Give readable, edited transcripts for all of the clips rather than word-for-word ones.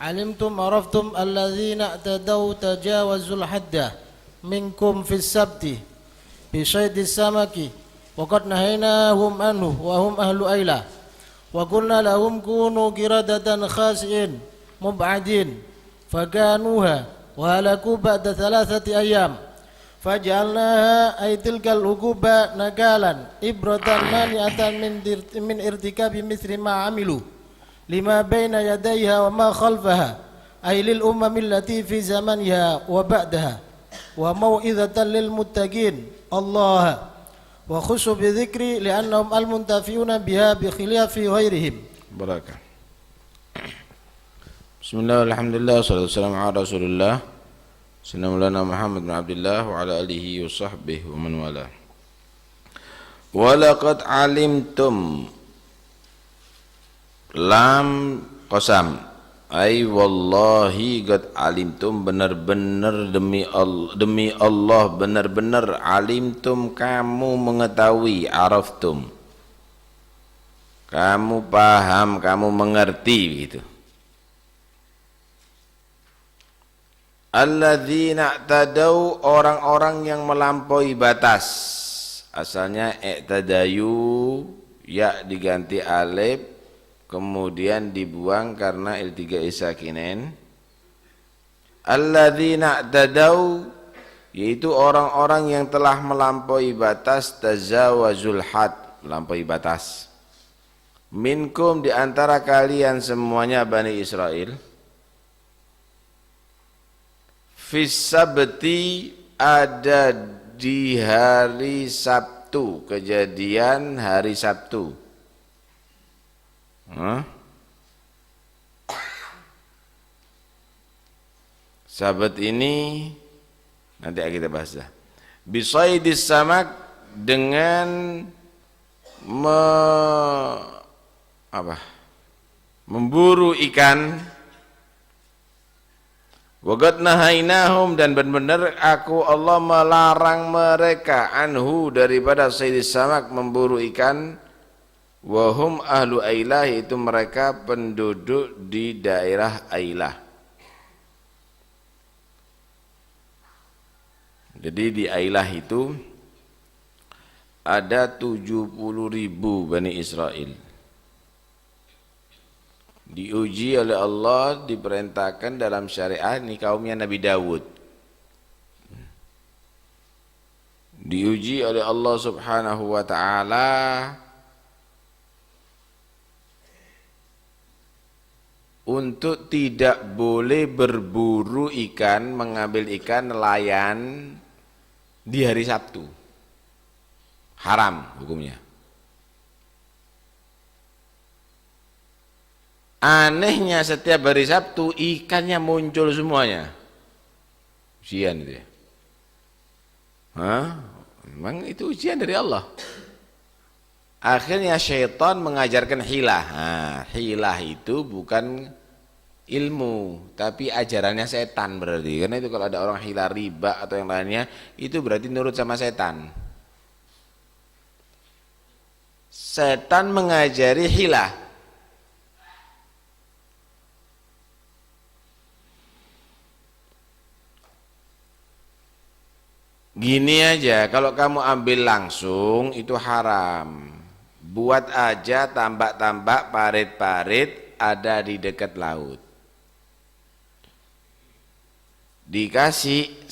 علمتم عرفتم الذين اعتدوا تجاوزوا الحد منكم في السبت بصيد السمك وقد نهيناهم عنه وهم أهل أيلة وقلنا لهم كونوا قردة خاسئين مبعدين فكانوها وهلكوا بعد 3 أيام فجعلناها أي تلك العقوبة نكالا إبرة مانعة من ارتكاب مثل ما عملوا لما بين يديها وما خلفها أي للأمم التي في زمنها وبعدها وموئذة للمتقين الله وخصوا بذكري لأنهم المنتفعون بها بخلاف غيرهم. Barakah. Bismillah, alhamdulillah, salatu wassalamu ala rasulullah Sayyidina Muhammad bin Abdullah wa ala alihi wa sahbihi wa man wala. Walaqad alimtum, lam qasam, ay wallahi qad alimtum, benar-benar demi Allah benar-benar alimtum, kamu mengetahui, araftum, kamu paham, kamu mengerti begitu. Alladzina tadau, orang-orang yang melampaui batas. Asalnya i'tadayu, ya diganti alif, kemudian dibuang karena iltiqa'i sakinain. Alladzina tadau, yaitu orang-orang yang telah melampaui batas, tajawazul had, melampaui batas. Minkum, di antara kalian semuanya Bani Israel. Fisabti, ada di hari Sabtu, kejadian hari Sabtu. Sabat ini nanti kita bahas dah. Bisaidis samak, dengan memburu ikan. Waqad nahainahum, dan benar-benar aku Allah melarang mereka, anhu, daripada saydis samak, memburu ikan. Wahum ahlu Ailah, itu mereka penduduk di daerah Ailah. Jadi di Ailah itu ada 70.000 Bani Israel. Diuji oleh Allah, diperintahkan dalam syariat, ini kaumnya Nabi Dawud. Diuji oleh Allah subhanahu wa ta'ala untuk tidak boleh berburu ikan, mengambil ikan, nelayan di hari Sabtu. Haram hukumnya. Anehnya setiap hari Sabtu ikannya muncul semuanya. Ujian itu ya. Memang itu ujian dari Allah. Akhirnya syaitan mengajarkan hilah. Hilah itu bukan ilmu, tapi ajarannya setan berarti. Karena itu kalau ada orang hilah riba atau yang lainnya, itu berarti nurut sama setan. Setan mengajari hilah. Gini aja, kalau kamu ambil langsung itu haram. Buat aja tambak-tambak, parit-parit ada di dekat laut. Dikasih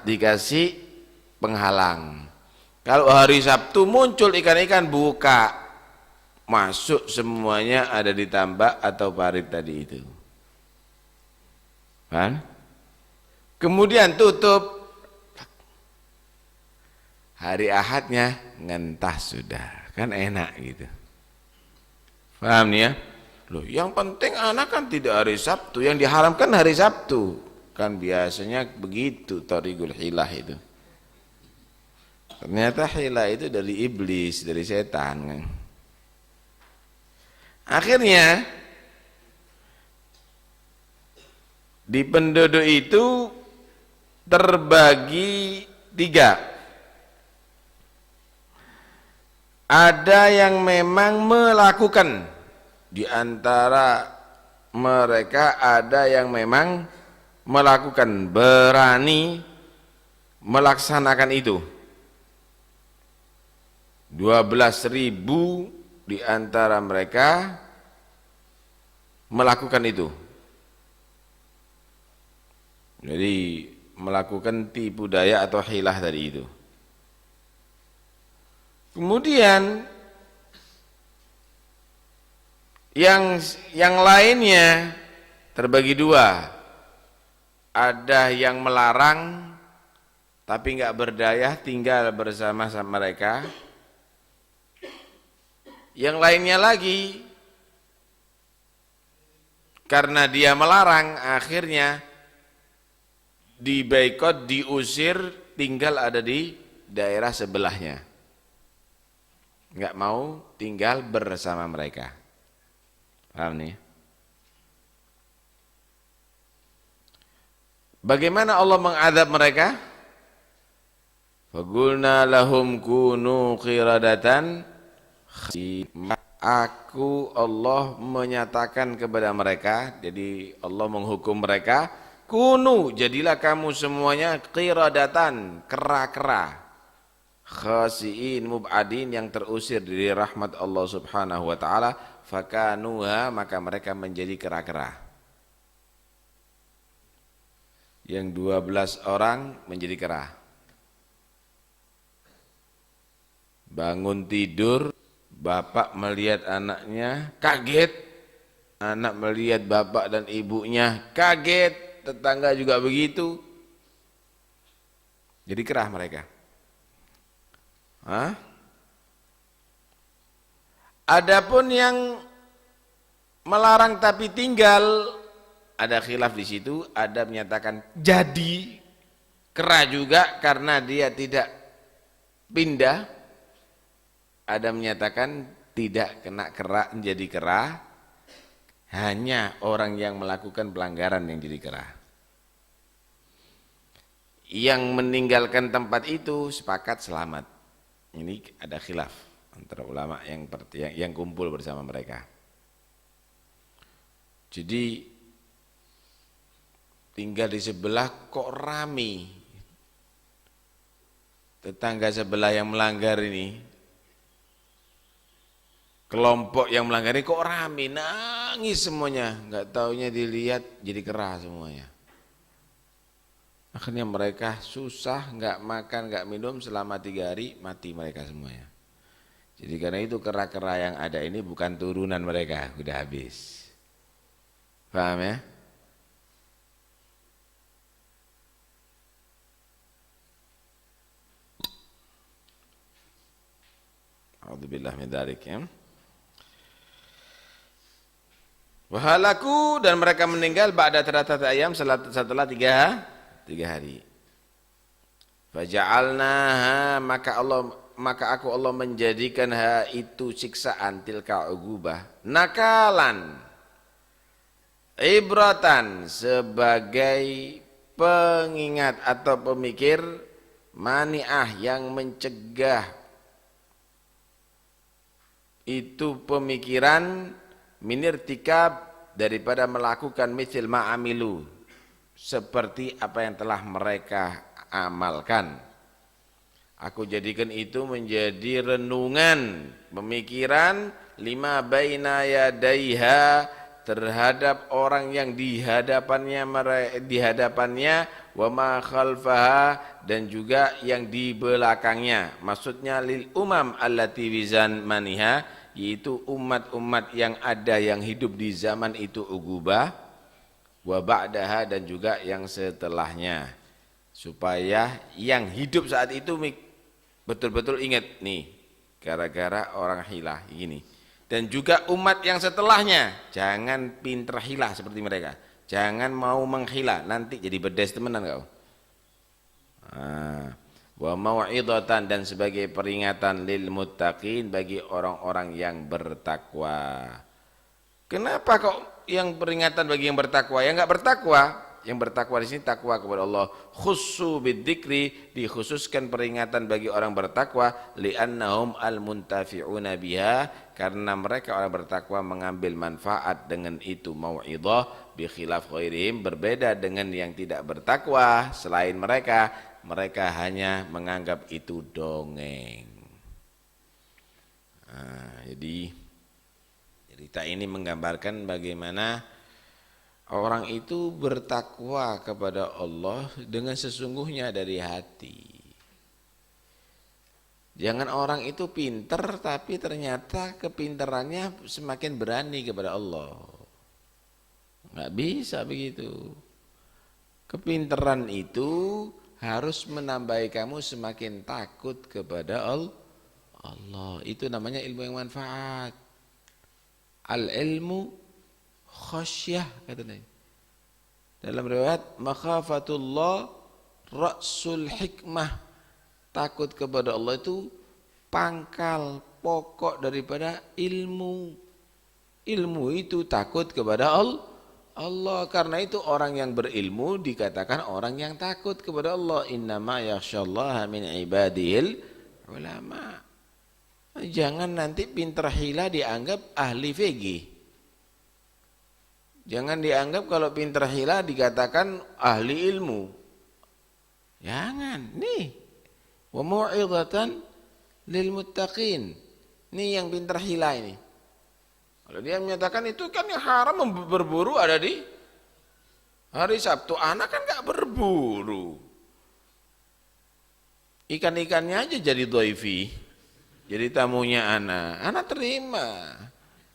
dikasih penghalang. Kalau hari Sabtu muncul ikan-ikan, buka, masuk semuanya ada di tambak atau parit tadi itu. Kan? Kemudian tutup. Hari Ahadnya ngentah sudah, kan enak gitu. Paham nih ya? Loh, yang penting anak kan tidak hari Sabtu, yang diharamkan hari Sabtu. Kan biasanya begitu tarigul hilah itu. Ternyata hilah itu dari iblis, dari setan kan. Akhirnya di penduduk itu terbagi 3. Ada yang memang melakukan di antara mereka ada yang memang melakukan, berani melaksanakan itu. 12.000 di antara mereka melakukan itu. Jadi melakukan tipu daya atau hilah tadi itu. Kemudian yang lainnya terbagi dua. Ada yang melarang tapi enggak berdaya, tinggal bersama sama mereka. Yang lainnya lagi karena dia melarang, akhirnya diboikot, diusir, tinggal ada di daerah sebelahnya, enggak mau tinggal bersama mereka. Paham nih? Bagaimana Allah mengadab mereka? Faqulna lahum kunu qiradatan. Aku Allah menyatakan kepada mereka, jadi Allah menghukum mereka, kunu, jadilah kamu semuanya qiradatan, kera-kera, khasiin mub'adin, yang terusir dari rahmat Allah Subhanahu wa taala, fakanuha, maka mereka menjadi kera-kera. Yang 12 orang menjadi kera. Bangun tidur, bapak melihat anaknya kaget, anak melihat bapak dan ibunya kaget, tetangga juga begitu. Jadi kera mereka. Adapun yang melarang tapi tinggal, ada khilaf di situ. Ada menyatakan jadi kera juga karena dia tidak pindah. Ada menyatakan tidak kena kera, menjadi kera, hanya orang yang melakukan pelanggaran yang jadi kera. Yang meninggalkan tempat itu sepakat selamat. Ini ada khilaf antara ulama yang kumpul bersama mereka. Jadi tinggal di sebelah kok rame, tetangga sebelah yang melanggar ini, kelompok yang melanggar ini kok rame, nangis semuanya, nggak taunya dilihat jadi kera semuanya. Akhirnya mereka susah, nggak makan, nggak minum selama 3 hari, mati mereka semuanya. Jadi karena itu kera-kera yang ada ini bukan turunan mereka, udah habis. Paham ya? A'udzubillah min dzalik ya. Wahalaku, dan mereka meninggal ba'da 3 ayam, setelah 3 hari. Faja'alnaha, maka aku Allah menjadikan itu siksaan, tilka ugubah, nakalan, ibratan, sebagai pengingat atau pemikir, mani'ah, yang mencegah. Itu pemikiran minirtikab, daripada melakukan misil ma'amilu, seperti apa yang telah mereka amalkan. Aku jadikan itu menjadi renungan, pemikiran, lima baina yadaiha, terhadap orang yang di hadapannya, wa ma khalfaha, dan juga yang di belakangnya. Maksudnya lil umam allati wizan maniha, yaitu umat-umat yang ada yang hidup di zaman itu ugubah, wa ba'daha, dan juga yang setelahnya, supaya yang hidup saat itu betul-betul ingat nih, gara-gara orang hilah gini. Dan juga umat yang setelahnya, jangan pinter hilah seperti mereka, jangan mau menghilah, nanti jadi bedes temenan kau. Wa mau'idatan, dan sebagai peringatan lil muttaqin, bagi orang-orang yang bertakwa. Kenapa kok yang peringatan bagi yang bertakwa? Yang enggak bertakwa, yang bertakwa di sini takwa kepada Allah, khussu bidzikri, dikhususkan peringatan bagi orang bertakwa, li'annahum al-muntafi'una biha, karena mereka orang bertakwa mengambil manfaat dengan itu mau'idhah bi khilaf ghairihim, berbeda dengan yang tidak bertakwa selain mereka. Mereka hanya menganggap itu dongeng. Jadi cerita ini menggambarkan bagaimana orang itu bertakwa kepada Allah dengan sesungguhnya dari hati. Jangan orang itu pinter tapi ternyata kepinterannya semakin berani kepada Allah. Nggak bisa begitu. Kepinteran itu harus menambahi kamu semakin takut kepada Allah. Itu namanya ilmu yang manfaat. Al-ilmu khasyah katanya. Dalam riwayat makhafatullah ra'sul hikmah. Takut kepada Allah itu pangkal pokok daripada ilmu. Ilmu itu takut kepada Allah. Karena itu orang yang berilmu dikatakan orang yang takut kepada Allah. Innama yakhsyallaha min ibadihil ulama. Jangan nanti pinter hila dianggap ahli fikih. Jangan dianggap kalau pinter hila dikatakan ahli ilmu. Jangan. Nih. Wa mau'izatan lil muttaqin. Ini yang pinter hila ini. Kalau dia menyatakan itu kan yang haram berburu ada di hari Sabtu. Anak kan enggak berburu. Ikan-ikannya aja jadi dhaifi. Jadi tamunya anak. Anak terima.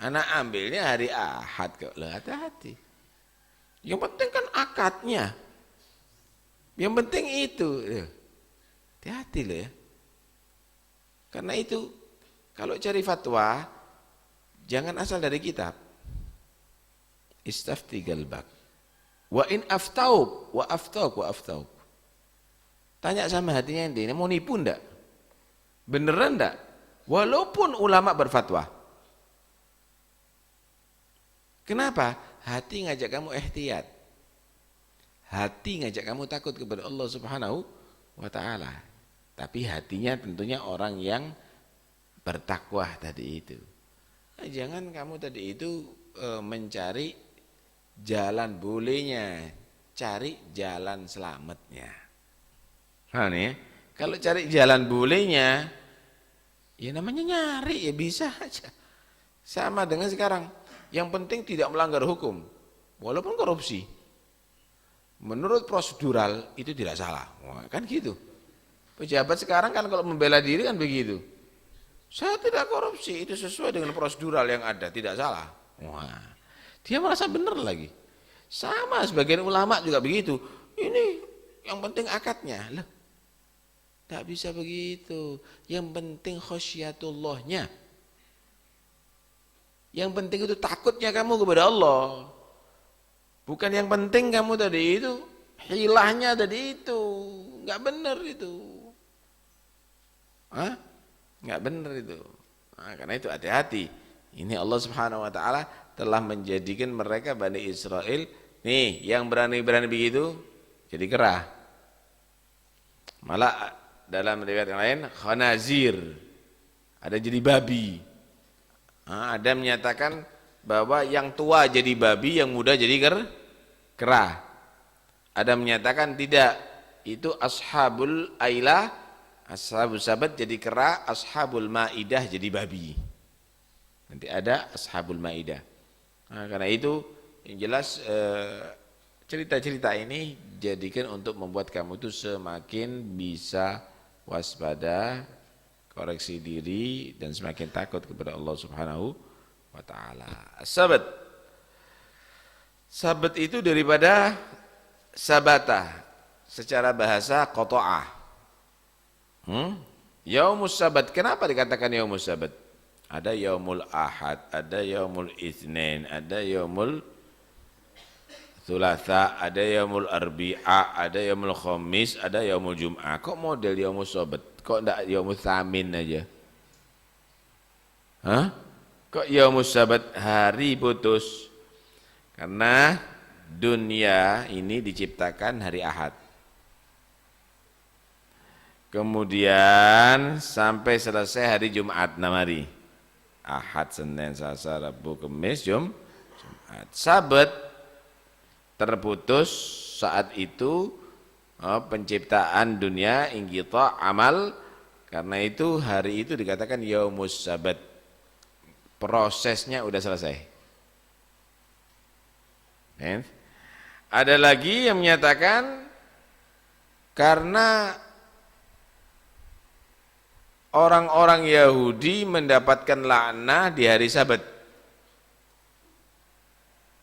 Anak ambilnya hari Ahad kok. Lah hati-hati. Yang penting kan akadnya. Yang penting itu. Hati-hati loh ya. Karena itu kalau cari fatwa jangan asal dari kitab. Istafti galbak. Wa in aftauk wa aftauk. Tanya sama hatinya ini mau nipu ndak? Beneran ndak? Walaupun ulama berfatwa. Kenapa? Hati ngajak kamu ihtiyat. Hati ngajak kamu takut kepada Allah Subhanahu wa taala. Tapi hatinya tentunya orang yang bertakwa tadi itu. Jangan kamu tadi itu mencari jalan bolehnya, cari jalan selamatnya. Nah nih, kalau cari jalan bolehnya, ya namanya nyari, ya bisa aja. Sama dengan sekarang, yang penting tidak melanggar hukum, walaupun korupsi. Menurut prosedural itu tidak salah, wah, kan gitu. Pejabat sekarang kan kalau membela diri kan begitu. Saya tidak korupsi, itu sesuai dengan prosedural yang ada, tidak salah. Wah, dia merasa benar lagi. Sama sebagian ulama juga begitu. Ini yang penting akadnya. Loh, tak bisa begitu. Yang penting khasyatullahnya. Yang penting itu takutnya kamu kepada Allah. Bukan yang penting kamu tadi itu hilahnya tadi itu. Enggak benar itu. Enggak benar itu. Nah, karena itu hati-hati. Ini Allah Subhanahu wa taala telah menjadikan mereka Bani Israel nih yang berani-berani begitu jadi kera. Malah dalam riwayat yang lain khanazir. Ada jadi babi. Ada menyatakan bahwa yang tua jadi babi, yang muda jadi kera. Ada menyatakan tidak, itu ashabul ailah, ashabul sabat jadi kera, ashabul maidah jadi babi. Nanti ada ashabul maidah. Nah, karena itu yang jelas cerita-cerita ini jadikan untuk membuat kamu itu semakin bisa waspada, koreksi diri dan semakin takut kepada Allah Subhanahu wa taala. Sabat. Sabat itu daripada sabata, secara bahasa qata'ah. Yaumus sabat, kenapa dikatakan yaumus sabat? Ada yaumul ahad, ada yaumul itsnin, ada yaumul thulatha, ada yaumul arbi'a, ada yaumul khamis, ada yaumul jum'ah. Kok model yaumus sabat? Kok enggak yaumul tsamin aja? Kok yaumus sabat hari putus? Karena dunia ini diciptakan hari Ahad. Kemudian sampai selesai hari Jumat 6 hari. Ahad, Senin, Selasa, Rabu, Kamis, Jumat. Sabat terputus saat itu penciptaan dunia, inqita amal. Karena itu hari itu dikatakan yaumus sabat. Prosesnya udah selesai. Ada lagi yang menyatakan karena orang-orang Yahudi mendapatkan laknah di hari Sabat.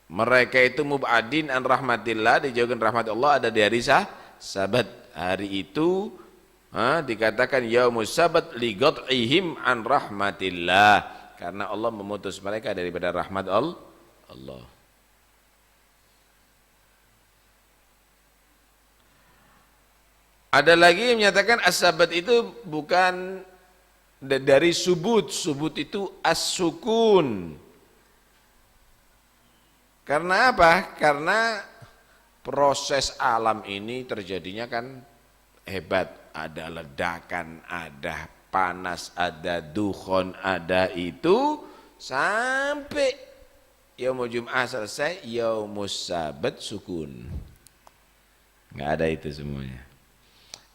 Mereka itu mub'adin an rahmatillah, dijauhkan rahmat Allah ada di hari Sabat. Hari itu dikatakan yaumus sabat li qat'ihim an rahmatillah, karena Allah memutus mereka daripada rahmat Allah. Ada lagi yang menyatakan as-sabat itu bukan dari subut. Subut itu as-sukun. Karena apa? Karena proses alam ini terjadinya kan hebat. Ada ledakan, ada panas, ada dukhon, ada itu. Sampai yaumul jum'ah selesai, yaumus sabat sukun. Nggak ada itu semuanya.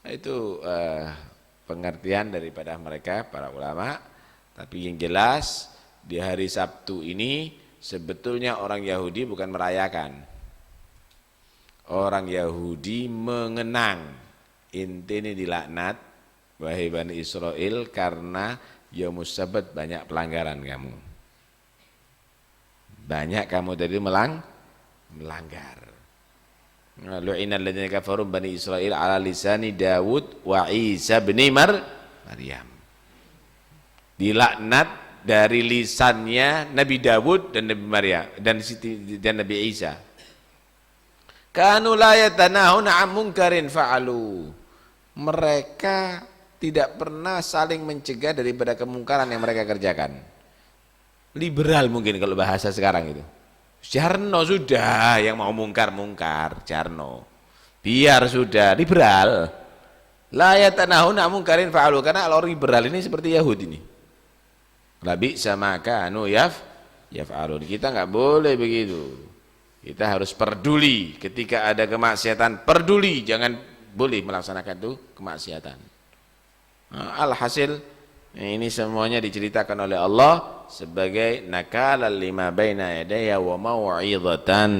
Itu pengertian daripada mereka para ulama. Tapi yang jelas di hari Sabtu ini sebetulnya orang Yahudi bukan merayakan. Orang Yahudi mengenang. Inti ini dilaknat wahai Bani Israel karena yaumus sabat banyak pelanggaran kamu. Banyak kamu tadi melanggar. Lu'ina alladziina kafaru Bani Israil ala lisani Dawud wa Isa bin Maryam. Dilaknat dari lisannya Nabi Dawud dan Nabi Maryam dan Nabi Isa. Kanu la yatanahuna 'an munkarin fa'alu. Mereka tidak pernah saling mencegah daripada kemungkaran yang mereka kerjakan. Liberal mungkin kalau bahasa sekarang itu. Jarno sudah yang mau mungkar Jarno. Biar sudah liberal. La yatanahuna mungkarin fa'alu, karena orang liberal ini seperti Yahudi ini. Labi sama kanu yaf'alun. Kita enggak boleh begitu. Kita harus peduli ketika ada kemaksiatan, peduli, jangan boleh melaksanakan itu kemaksiatan. Alhasil ini semuanya diceritakan oleh Allah sebagai nakalan lima baina yadayya wa mau'izatan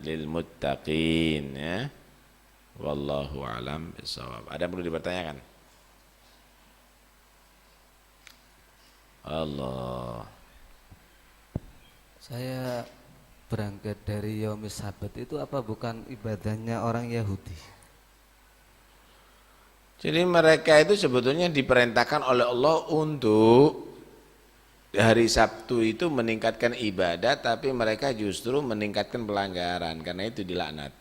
lil muttaqin, ya. Wallahu a'lam bishawab. Ada yang perlu dipertanyakan? Allah. Saya berangkat dari Yaumis Sabat itu apa bukan ibadahnya orang Yahudi? Jadi mereka itu sebetulnya diperintahkan oleh Allah untuk hari Sabtu itu meningkatkan ibadah, tapi mereka justru meningkatkan pelanggaran, karena itu dilaknat.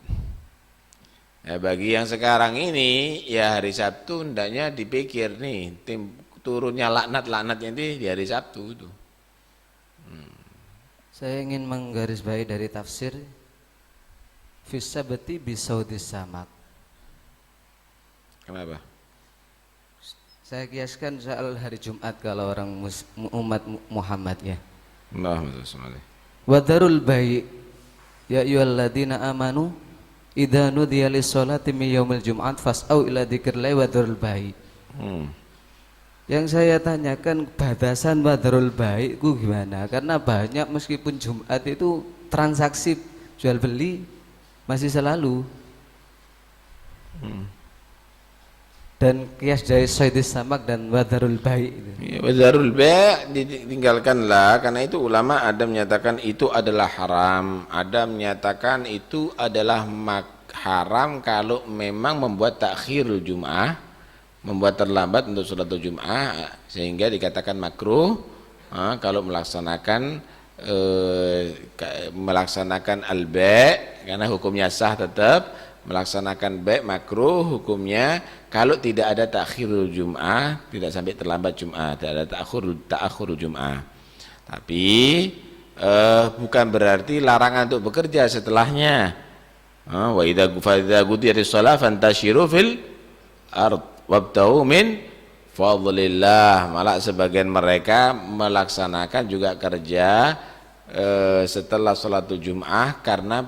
Ya, bagi yang sekarang ini ya hari Sabtu hendaknya dipikir nih turunnya laknatnya ini di hari Sabtu itu. Saya ingin menggarisbawahi dari tafsir fis sabati bisaudis samak. Kenapa? Saya kiaskan soal hari Jumat kalau orang umat Muhammad ya. Allahumma shalli. Wadarul bai' ya ayyuhalladzina amanu idza nudiya lis-sholati min yaumil jum'at fas'au ila dzikrillah wadarul bai'. Yang saya tanyakan batasan wadarul bai' ku gimana? Karena banyak meskipun Jumat itu transaksi jual beli masih selalu. Dan kias dari Sayyidis Samak dan wadarul bai' itu. Ya, wadarul bai' ditinggalkanlah, karena itu ulama ada menyatakan itu adalah haram, ada menyatakan itu adalah haram kalau memang membuat takhirul jum'ah, membuat terlambat untuk sholatul jum'ah, sehingga dikatakan makruh kalau melaksanakan al-bai', karena hukumnya sah tetap. Melaksanakan bai' makruh hukumnya kalau tidak ada takhirul jum'ah, tidak sampai terlambat jum'ah, tidak ada ta'akhurul jum'ah. Tapi bukan berarti larangan untuk bekerja setelahnya. Wa idza qudiyatis shalah fantashiru fil ard wabtaghu min fadlillah, malah sebagian mereka melaksanakan juga kerja setelah salatul Jum'ah karena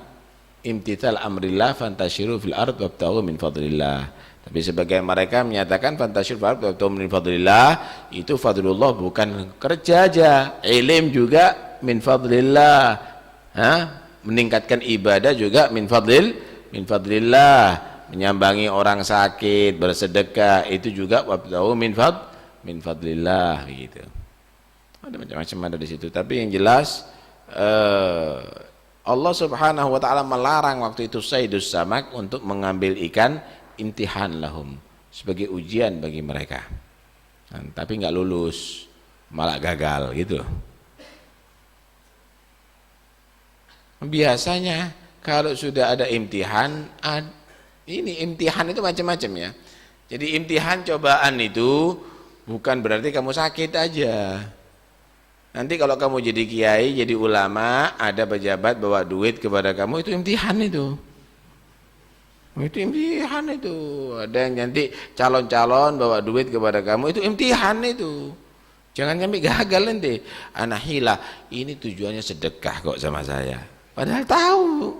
imtithal amrillah fantashiru fil ard wabtaghu min fadlillah. Tapi sebagian mereka menyatakan fantashiru fil ard wabtaghu min fadlillah itu fadlullah, bukan kerja aja, ilim juga min fadlillah, meningkatkan ibadah juga min fadlillah, menyambangi orang sakit, bersedekah itu juga wabtaghu min fadlillah gitu. Ada macam-macam ada di situ, tapi yang jelas Allah Subhanahu wa taala melarang waktu itu Sayyidus Samak untuk mengambil ikan imtihan lahum, sebagai ujian bagi mereka. Tapi nggak lulus, malah gagal gitu. Biasanya kalau sudah ada imtihan, ini imtihan itu macam-macam ya. Jadi imtihan cobaan itu bukan berarti kamu sakit aja. Nanti kalau kamu jadi kiai, jadi ulama, ada pejabat bawa duit kepada kamu, itu imtihan itu. Itu imtihan itu. Ada yang nanti calon-calon bawa duit kepada kamu, itu imtihan itu. Jangan sampai gagal nanti. Anak hilah, ini tujuannya sedekah kok sama saya. Padahal tahu.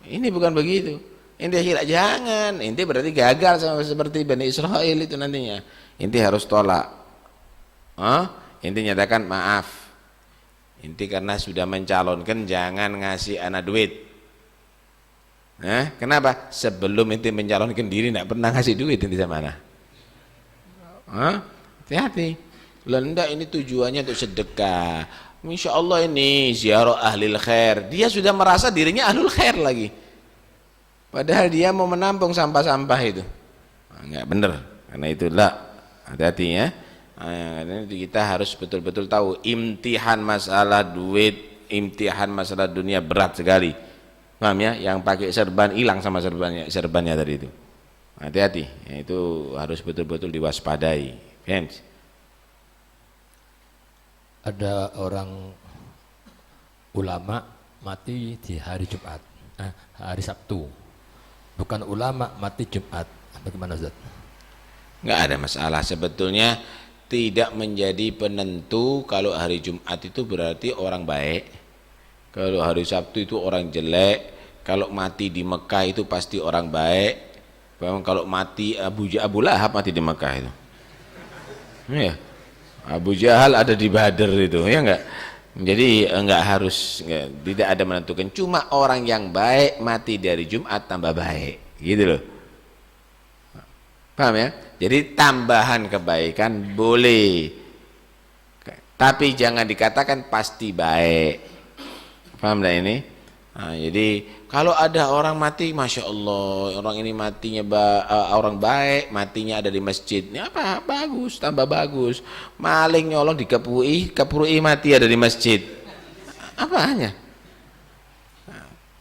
Ini bukan begitu. Inti hilah, jangan. Inti berarti gagal sama seperti Bani Israel itu nantinya. Inti harus tolak. Inti nyatakan maaf. Inti karena sudah mencalonkan jangan ngasih anak duit. Kenapa? Sebelum inti mencalonkan diri tidak pernah ngasih duit inti sama anak. Hati-hati. Lenda ini tujuannya untuk sedekah. Insya Allah ini ziarah ahlil khair. Dia sudah merasa dirinya ahlul khair lagi. Padahal dia mau menampung sampah-sampah itu. Enggak benar. Karena itulah hati-hati ya. Kita harus betul-betul tahu imtihan masalah duit, imtihan masalah dunia berat sekali. Paham ya? Yang pakai serban hilang sama serbannya tadi itu. Hati-hati. Itu harus betul-betul diwaspadai. Paham? Ada orang ulama mati di hari Jumat, hari Sabtu. Bukan ulama mati Jumat. Bagaimana Ustaz? Enggak ada masalah sebetulnya. Tidak menjadi penentu kalau hari Jumat itu berarti orang baik, kalau hari Sabtu itu orang jelek, kalau mati di Mekah itu pasti orang baik. Kalau mati Abu Lahab mati di Mekah itu ya, Abu Jahal ada di Badr itu ya enggak. Jadi enggak harus, tidak ada menentukan, cuma orang yang baik mati dari Jumat tambah baik gitu loh. Paham ya? Jadi tambahan kebaikan boleh, tapi jangan dikatakan pasti baik. Paham dah ini? Jadi kalau ada orang mati, masya Allah, orang ini matinya orang baik, matinya ada di masjid, ini apa? Bagus, tambah bagus. Maling nyolong dikepui mati ada di masjid. Apanya?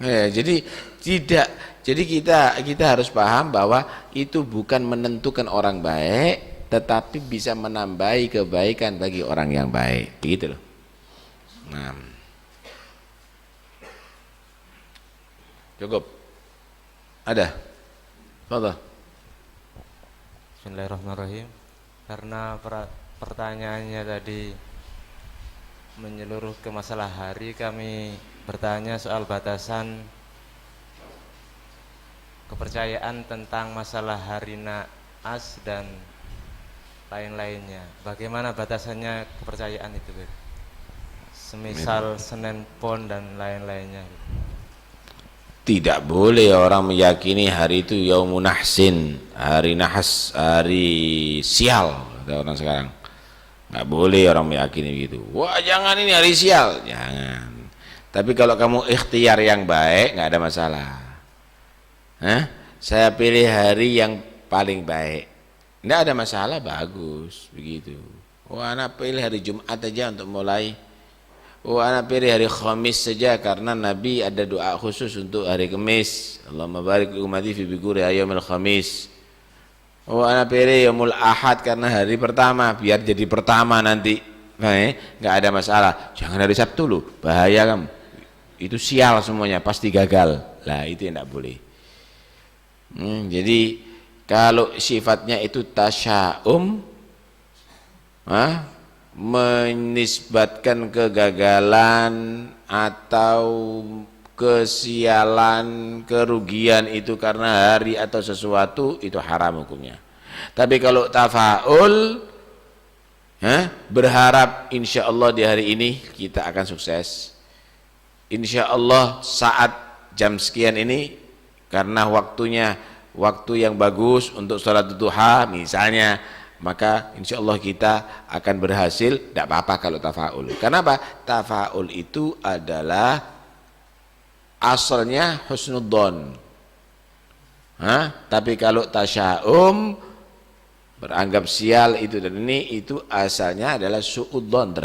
Jadi tidak. Jadi kita harus paham bahwa itu bukan menentukan orang baik, tetapi bisa menambahi kebaikan bagi orang yang baik. Begitu loh. Nah. Cukup. Ada? Fadhal. Bismillahirrahmanirrahim. Karena pertanyaannya tadi menyeluruh ke masalah hari, kami bertanya soal batasan kepercayaan tentang masalah hari naas dan lain-lainnya. Bagaimana batasannya kepercayaan itu? Semisal Senin Pon dan lain-lainnya. Tidak boleh orang meyakini hari itu Yaumun Nahsin, hari nahas, hari sial, kata orang sekarang. Nggak boleh orang meyakini begitu. Wah jangan, ini hari sial, jangan. Tapi kalau kamu ikhtiar yang baik, nggak ada masalah. Saya pilih hari yang paling baik, nggak ada masalah, bagus begitu. Anak pilih hari Jumat aja untuk mulai. Anak pilih hari Khamis saja karena Nabi ada doa khusus untuk hari Kamis. Allahumma barik ummati fi bikuri yaumil Khamis. Anak pilih yaumul Ahad karena hari pertama, biar jadi pertama nanti. Nggak ada masalah. Jangan hari Sabtu loh, bahaya kamu. Itu sial semuanya, pasti gagal. Lah itu yang nggak boleh. Jadi kalau sifatnya itu tasya'um, menisbatkan kegagalan atau kesialan, kerugian itu karena hari atau sesuatu, itu haram hukumnya. Tapi kalau tafaul, berharap insya Allah di hari ini kita akan sukses, insya Allah saat jam sekian ini karena waktunya waktu yang bagus untuk sholat duha misalnya, maka insya Allah kita akan berhasil. Tidak apa-apa kalau tafaul. Kenapa? Tafaul itu adalah asalnya husnudzon. Tapi kalau tasya'um, beranggap sial itu dan ini, itu asalnya adalah su'udzon.